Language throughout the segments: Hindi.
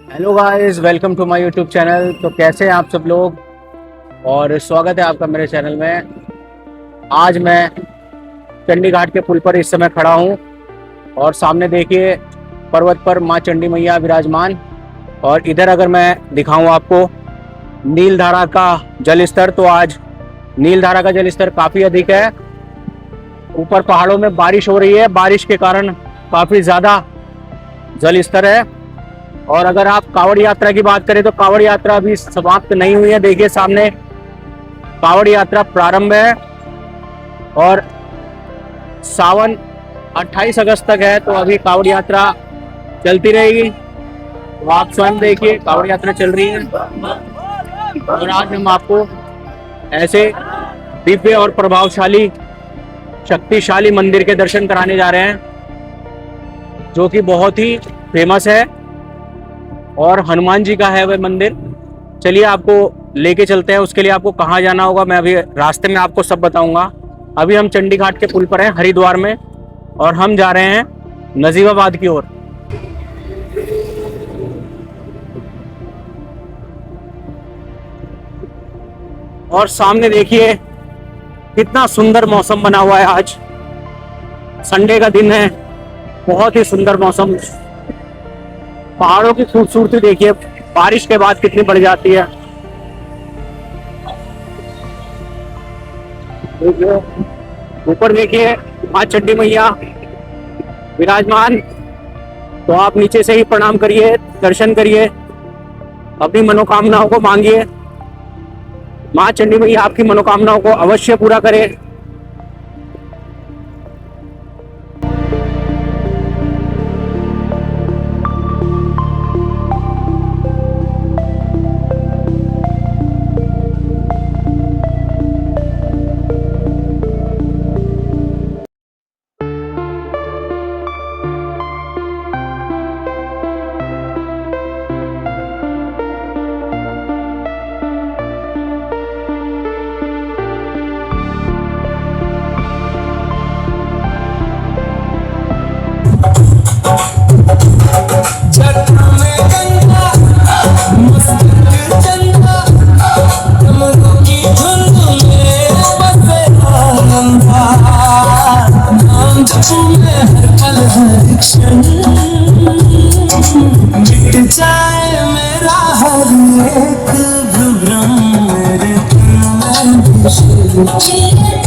Hello guys, welcome to my YouTube channel. तो कैसे हैं आप सब लोग, और स्वागत है आपका मेरे चैनल में। आज मैं चंडी घाट के पुल पर इस समय खड़ा हूं और सामने देखिए पर्वत पर माँ चंडी मैया विराजमान। और इधर अगर मैं दिखाऊं आपको नीलधारा का जल स्तर, तो आज नीलधारा का जल स्तर काफ़ी अधिक है। ऊपर पहाड़ों में बारिश हो रही है, बारिश के कारण काफ़ी ज़्यादा जल स्तर है। और अगर आप कांवड़ यात्रा की बात करें तो कांवड़ यात्रा अभी समाप्त नहीं हुई है। देखिए सामने कांवड़ यात्रा प्रारंभ है और सावन 28 अगस्त तक है, तो अभी कांवड़ यात्रा चलती रहेगी। तो आप स्वयं देखिए कांवड़ यात्रा चल रही है। और आज हम आपको ऐसे दिव्य और प्रभावशाली शक्तिशाली मंदिर के दर्शन कराने जा रहे हैं, जो कि बहुत ही फेमस है और हनुमान जी का है वह मंदिर। चलिए आपको लेके चलते हैं। उसके लिए आपको कहाँ जाना होगा मैं अभी रास्ते में आपको सब बताऊंगा। अभी हम चंडी घाट के पुल पर हैं हरिद्वार में, और हम जा रहे हैं नजीबाबाद की ओर। और सामने देखिए कितना सुंदर मौसम बना हुआ है। आज संडे का दिन है, बहुत ही सुंदर मौसम। पहाड़ों की खूबसूरती देखिए बारिश के बाद कितनी बढ़ जाती है। देखिए ऊपर देखिए माँ चंडी मैया विराजमान। तो आप नीचे से ही प्रणाम करिए, दर्शन करिए, अपनी मनोकामनाओं को मांगिए। माँ चंडी मैया आपकी मनोकामनाओं को अवश्य पूरा करे। मिट जाए मेरा हर एक भ्रम मेरे दिल में।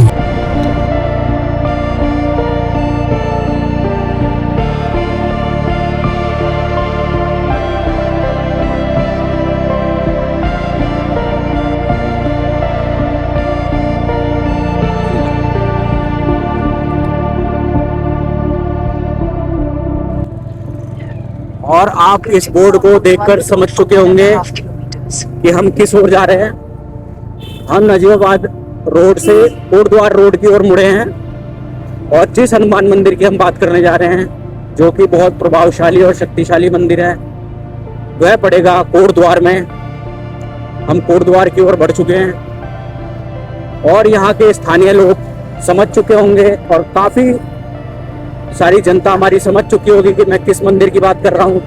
और आप इस बोर्ड को देखकर समझ चुके होंगे कि हम किस ओर जा रहे हैं। हम नजीबाबाद रोड से कोटद्वार रोड की ओर मुड़े हैं, और जिस हनुमान मंदिर की हम बात करने जा रहे हैं, जो कि बहुत प्रभावशाली और शक्तिशाली मंदिर है, वह पड़ेगा कोटद्वार में। हम कोटद्वार की ओर बढ़ चुके हैं और यहाँ के स्थानीय लोग समझ चुके होंगे, और काफ़ी सारी जनता हमारी समझ चुकी होगी कि मैं किस मंदिर की बात कर रहा हूँ।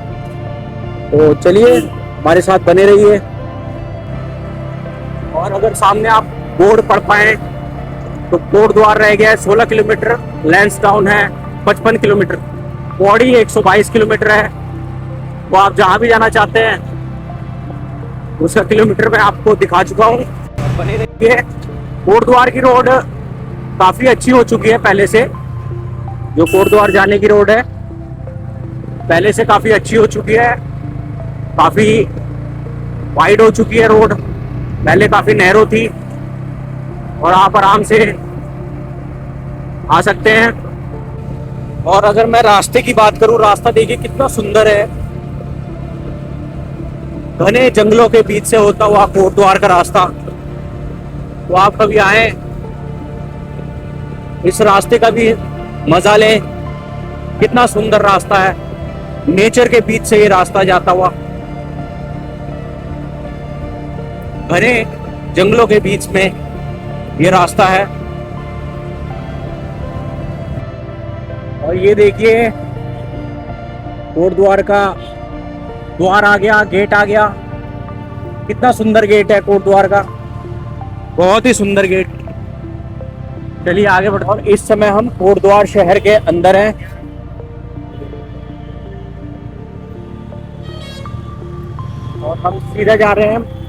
तो चलिए हमारे साथ बने रहिए। और अगर सामने आप बोर्ड पढ़ पाए तो कोटद्वार रह गया है 16 किलोमीटर, लैंसडाउन है 55 किलोमीटर, पौड़ी 122 किलोमीटर है। तो आप जहाँ भी जाना चाहते हैं उसका किलोमीटर मैं आपको दिखा चुका हूँ। बने रहिए। कोटद्वार की रोड काफ़ी अच्छी हो चुकी है पहले से। जो कोटद्वार जाने की रोड है पहले से काफ़ी अच्छी हो चुकी है, काफ़ी वाइड हो चुकी है रोड। पहले काफ़ी नैरो थी, और आप आराम से आ सकते हैं। और अगर मैं रास्ते की बात करूं, रास्ता देखिए कितना सुंदर है। घने जंगलों के बीच से होता हुआ कोटद्वार का रास्ता। तो आप कभी आए, इस रास्ते का भी मजा लें। कितना सुंदर रास्ता है, नेचर के बीच से ये रास्ता जाता हुआ, घने जंगलों के बीच में ये रास्ता है। और ये देखिए कोटद्वार का द्वार आ गया, गेट आ गया। कितना सुंदर गेट है कोट द्वार का, बहुत ही सुंदर गेट। चलिए आगे बढ़ते हैं। और इस समय हम कोट द्वार शहर के अंदर हैं। और हम सीधा जा रहे हैं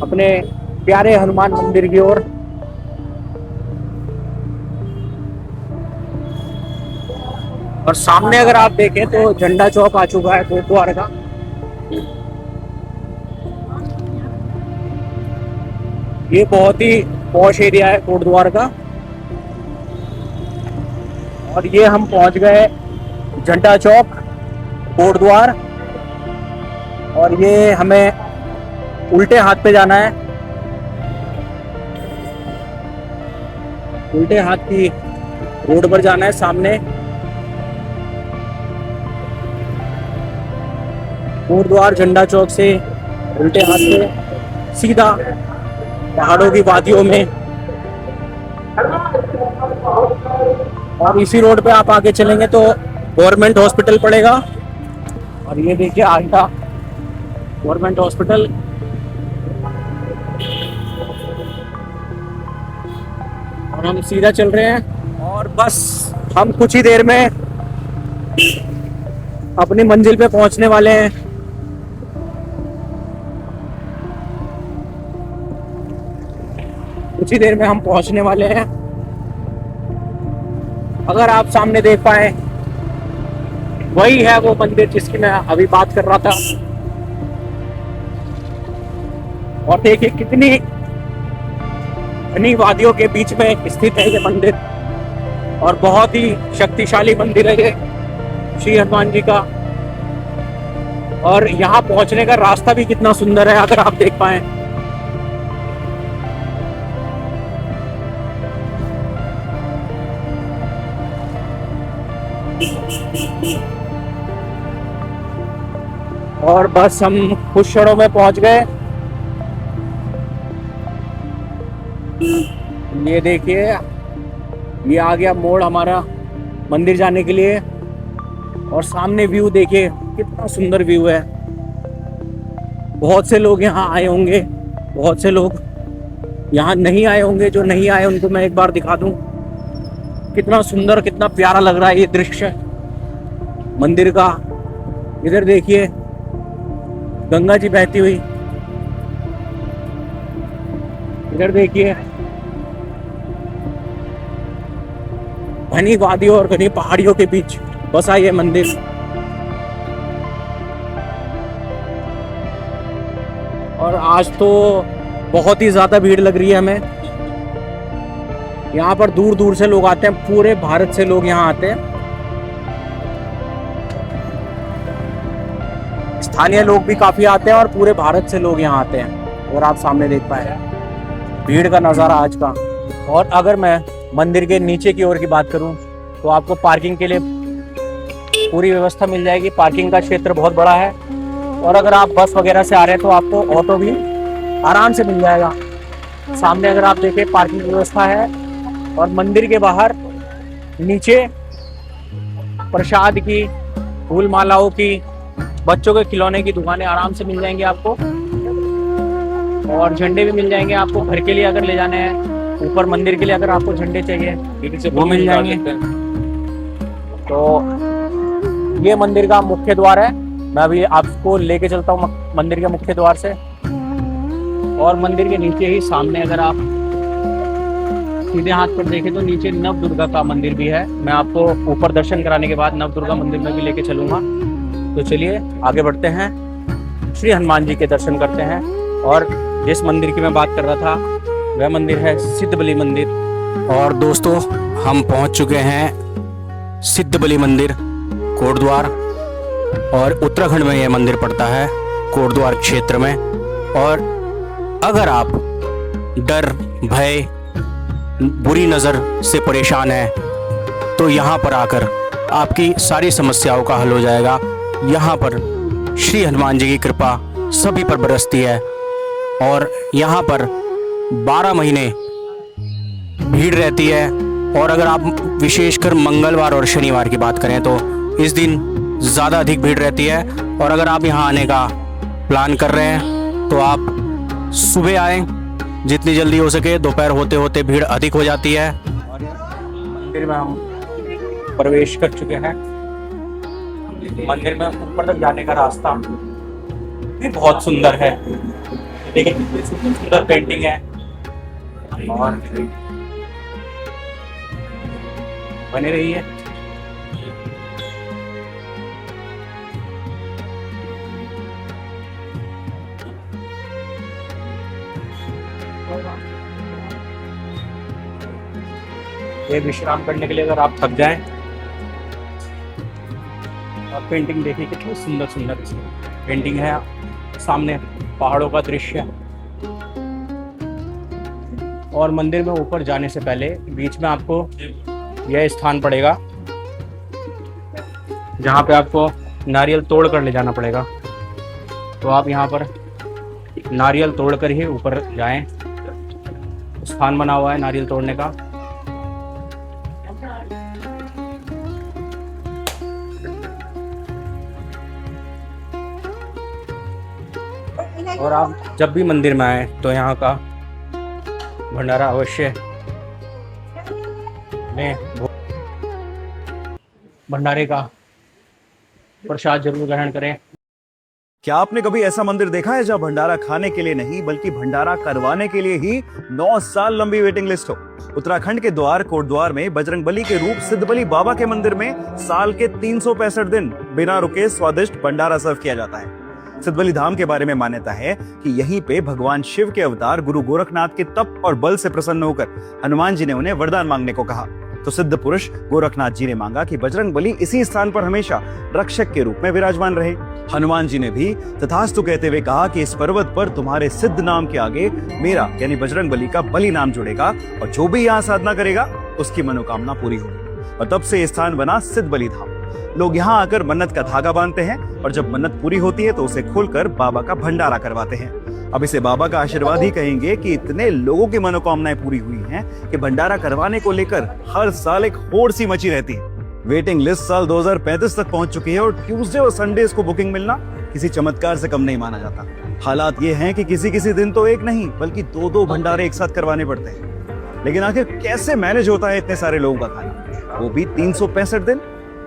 अपने प्यारे हनुमान मंदिर की ओर। और सामने अगर आप देखें तो झंडा चौक आ चुका है कोट द्वार का। ये बहुत ही पॉश एरिया है कोट द्वार का। और ये हम पहुंच गए झंडा चौक कोट द्वार। और ये हमें उल्टे हाथ पे जाना है, उल्टे हाथ की रोड पर जाना है। सामने कोट द्वार झंडा चौक से उल्टे हाथ पे सीधा पहाड़ों की वादियों में। और इसी रोड पे आप आगे चलेंगे तो गवर्नमेंट हॉस्पिटल पड़ेगा। और ये देखिए आगे गवर्नमेंट हॉस्पिटल। और हम सीधा चल रहे हैं और बस हम कुछ ही देर में अपनी मंजिल पे पहुंचने वाले हैं। कुछ ही देर में हम पहुंचने वाले हैं। अगर आप सामने देख पाए, वही है वो मंदिर जिसकी मैं अभी बात कर रहा था। और देखिए कितनी घनी वादियों के बीच में स्थित है ये मंदिर। और बहुत ही शक्तिशाली मंदिर है ये श्री हनुमान जी का। और यहाँ पहुंचने का रास्ता भी कितना सुंदर है, अगर आप देख पाए। और बस हम कुछ क्षणों में पहुंच गए। ये देखिए ये आ गया मोड़ हमारा मंदिर जाने के लिए। और सामने व्यू देखिए कितना सुंदर व्यू है। बहुत से लोग यहाँ आए होंगे, बहुत से लोग यहाँ नहीं आए होंगे। जो नहीं आए उनको मैं एक बार दिखा दूं, कितना सुंदर कितना प्यारा लग रहा है ये दृश्य मंदिर का। इधर देखिए गंगा जी बहती हुई, इधर देखिए घनी वादियों और घनी पहाड़ियों के बीच बसा ये मंदिर। और आज तो बहुत ही ज्यादा भीड़ लग रही है हमें। यहाँ पर दूर दूर से लोग आते हैं, पूरे भारत से लोग यहाँ आते हैं। स्थानीय लोग भी काफी आते हैं और पूरे भारत से लोग यहाँ आते हैं। और आप सामने देख पाए भीड़ का नज़ारा आज का। और अगर मैं मंदिर के नीचे की ओर की बात करूं तो आपको पार्किंग के लिए पूरी व्यवस्था मिल जाएगी। पार्किंग का क्षेत्र बहुत बड़ा है। और अगर आप बस वगैरह से आ रहे हैं तो आपको ऑटो भी आराम से मिल जाएगा। सामने अगर आप देखें पार्किंग व्यवस्था है। और मंदिर के बाहर नीचे प्रसाद की, फूल मालाओं की, बच्चों के खिलौने की दुकानें आराम से मिल जाएंगी आपको। और झंडे भी मिल जाएंगे आपको घर के लिए अगर ले जाने हैं। ऊपर मंदिर के लिए अगर आपको झंडे चाहिए वो मिल जाएंगे। तो ये मंदिर का मुख्य द्वार है। मैं अभी आपको लेके चलता हूँ मंदिर के मुख्य द्वार से। और मंदिर के नीचे ही सामने अगर आप सीधे हाथ पर देखें तो नीचे नव दुर्गा का मंदिर भी है। मैं आपको ऊपर दर्शन कराने के बाद नव दुर्गा मंदिर में भी लेके चलूंगा। तो चलिए आगे बढ़ते हैं, श्री हनुमान जी के दर्शन करते हैं। और जिस मंदिर की मैं बात कर रहा था वह मंदिर है सिद्धबली मंदिर। और दोस्तों हम पहुंच चुके हैं सिद्धबली मंदिर कोट द्वार। और उत्तराखंड में यह मंदिर पड़ता है, कोट द्वार क्षेत्र में। और अगर आप डर, भय, बुरी नज़र से परेशान हैं तो यहाँ पर आकर आपकी सारी समस्याओं का हल हो जाएगा। यहाँ पर श्री हनुमान जी की कृपा सभी पर बरसती है। और यहाँ पर 12 महीने भीड़ रहती है। और अगर आप विशेषकर मंगलवार और शनिवार की बात करें तो इस दिन ज़्यादा अधिक भीड़ रहती है। और अगर आप यहाँ आने का प्लान कर रहे हैं तो आप सुबह आएँ, जितनी जल्दी हो सके। दोपहर होते होते भीड़ अधिक हो जाती है। और मंदिर में हम प्रवेश कर चुके हैं। मंदिर में ऊपर तक जाने का रास्ता भी बहुत सुंदर है। देखिए कितनी सुंदर पेंटिंग है। और बने रहिए। ये विश्राम करने के लिए अगर आप थक जाएं, आप पेंटिंग देखिए कितनी सुंदर सुंदर पेंटिंग है। सामने पहाड़ों का दृश्य। और मंदिर में ऊपर जाने से पहले बीच में आपको यह स्थान पड़ेगा जहाँ पे आपको नारियल तोड़ कर ले जाना पड़ेगा। तो आप यहाँ पर नारियल तोड़ कर ही ऊपर जाएं। स्थान बना हुआ है नारियल तोड़ने का। और आप जब भी मंदिर में आए तो यहाँ का भंडारा अवश्य लें। भंडारे का प्रसाद जरूर ग्रहण करें। क्या आपने कभी ऐसा मंदिर देखा है जहां भंडारा खाने के लिए नहीं बल्कि भंडारा करवाने के लिए ही 9 साल लंबी वेटिंग लिस्ट हो? उत्तराखंड के द्वार कोटद्वार में बजरंगबली के रूप सिद्धबली बाबा के मंदिर में साल के 365 दिन बिना रुके स्वादिष्ट भंडारा सर्व किया जाता है। सिद्धबली धाम के बारे में मान्यता है कि यहीं पे भगवान शिव के अवतार गुरु गोरखनाथ के तप और बल से प्रसन्न होकर हनुमान जी ने उन्हें वरदान मांगने को कहा। तो सिद्ध पुरुष गोरखनाथ जी ने मांगा कि बजरंगबली इसी स्थान पर हमेशा रक्षक के रूप में विराजमान रहे। हनुमान जी ने भी तथास्तु कहते हुए कहा कि इस पर्वत पर तुम्हारे सिद्ध नाम के आगे मेरा यानी बजरंगबली का बलि नाम जुड़ेगा और जो भी यहाँ साधना करेगा उसकी मनोकामना पूरी होगी। और तब से ये स्थान बना सिद्धबली धाम। लोग यहाँ आकर मन्नत का धागा बांधते हैं और जब मन्नत पूरी होती है तो उसे खोलकर बाबा का भंडारा करवाते हैं। अब इसे बाबा का आशीर्वाद ही कहेंगे कि इतने लोगों की मनोकामनाएं पूरी हुई हैं कि भंडारा करवाने को लेकर हर साल एक होड़ सी मची रहती है। वेटिंग लिस्ट साल 2035 तक पहुंच चुकी है और ट्यूसडे और संडेज को बुकिंग मिलना किसी चमत्कार से कम नहीं माना जाता। हालात ये हैं कि किसी किसी दिन तो एक नहीं बल्कि 2-2 भंडारे एक साथ करवाने पड़ते हैं। लेकिन आखिर कैसे मैनेज होता है इतने सारे लोगों का खाना, वो भी 365 दिन?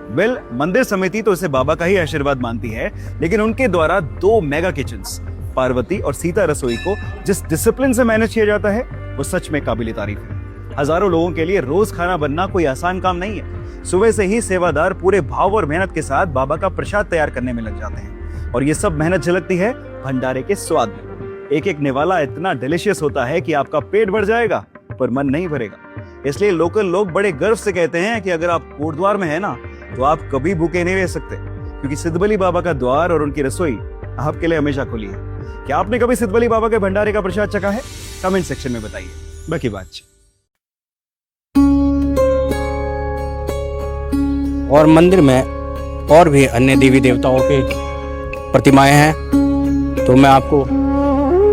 वेल, मंदिर समिति तो इसे बाबा का ही आशीर्वाद मानती है, लेकिन उनके द्वारा 2 मेगा किचन्स पार्वती और सीता रसोई को जिस डिसिप्लिन से मैनेज किया जाता है वो सच में काबिले तारीफ है। हजारों लोगों के लिए रोज खाना बनना कोई आसान काम नहीं है। सुबह से ही सेवादार पूरे भाव और मेहनत के साथ बाबा का प्रसाद तैयार करने में लग जाते हैं और ये सब मेहनत झलकती है भंडारे के स्वाद में। एक एक निवाला इतना डिलीशियस होता है कि आपका पेट भर जाएगा पर मन नहीं भरेगा। इसलिए लोकल लोग बड़े गर्व से कहते हैं कि अगर आप कोटद्वार में है ना तो आप कभी भूखे नहीं रह सकते, क्योंकि सिद्धबली बाबा का द्वार और उनकी रसोई आपके लिए हमेशा खुली है। क्या आपने कभी सिद्धबली बाबा के भंडारे का प्रसाद चखा है? कमेंट सेक्शन में बताइए। बाकी बात और मंदिर में और भी अन्य देवी देवताओं के प्रतिमाएं हैं, तो मैं आपको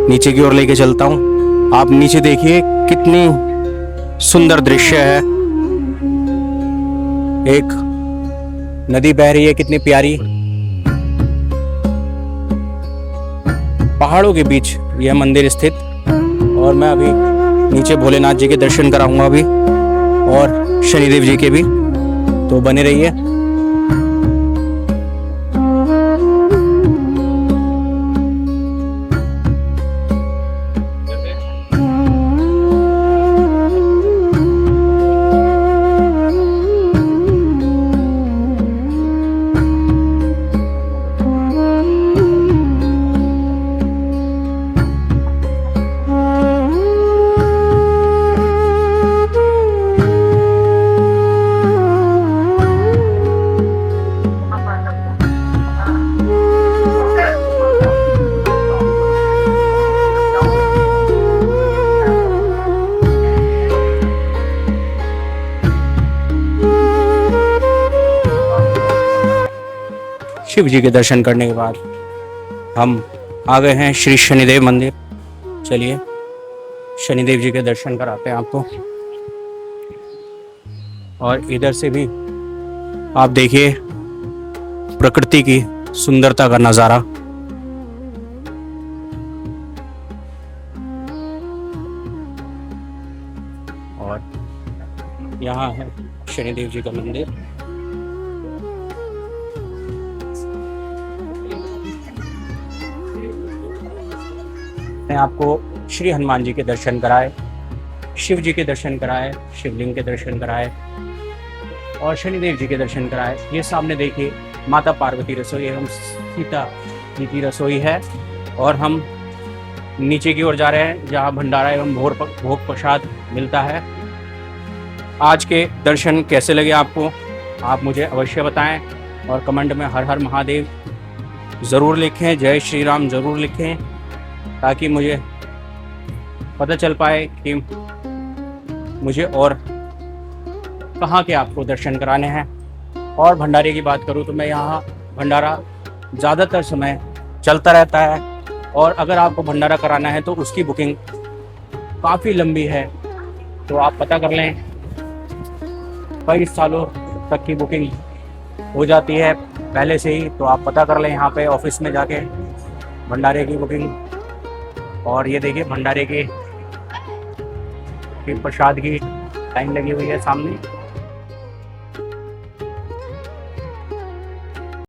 नीचे की ओर लेके चलता हूं। आप नीचे देखिए कितनी सुंदर दृश्य है। एक नदी बह रही है कितनी प्यारी। पहाड़ों के बीच यह मंदिर स्थित। और मैं अभी नीचे भोलेनाथ जी के दर्शन कराऊंगा अभी और शनिदेव जी के भी, तो बने रहिए। शिव जी के दर्शन करने के बाद हम आ गए हैं श्री शनिदेव मंदिर। चलिए शनिदेव जी के दर्शन कराते हैं आपको। और इधर से भी आप देखिए प्रकृति की सुंदरता का नज़ारा। और यहाँ है शनिदेव जी का मंदिर। मैं आपको श्री हनुमान जी के दर्शन कराए, शिव जी के दर्शन कराए, शिवलिंग के दर्शन कराए और शनिदेव जी के दर्शन कराए। ये सामने देखिए माता पार्वती रसोई एवं सीता जी की रसोई है। और हम नीचे की ओर जा रहे हैं जहाँ भंडारा एवं भोग प्रसाद मिलता है। आज के दर्शन कैसे लगे आपको, आप मुझे अवश्य बताएं और कमेंट में हर हर महादेव ज़रूर लिखें, जय श्री राम ज़रूर लिखें, ताकि मुझे पता चल पाए कि मुझे और कहाँ के आपको दर्शन कराने हैं। और भंडारे की बात करूँ तो मैं यहाँ भंडारा ज़्यादातर समय चलता रहता है और अगर आपको भंडारा कराना है तो उसकी बुकिंग काफ़ी लंबी है, तो आप पता कर लें। कई सालों तक की बुकिंग हो जाती है पहले से ही, तो आप पता कर लें यहाँ पे ऑफिस में जाके भंडारे की बुकिंग। और ये देखिए भंडारे के प्रसाद की लाइन लगी हुई है सामने।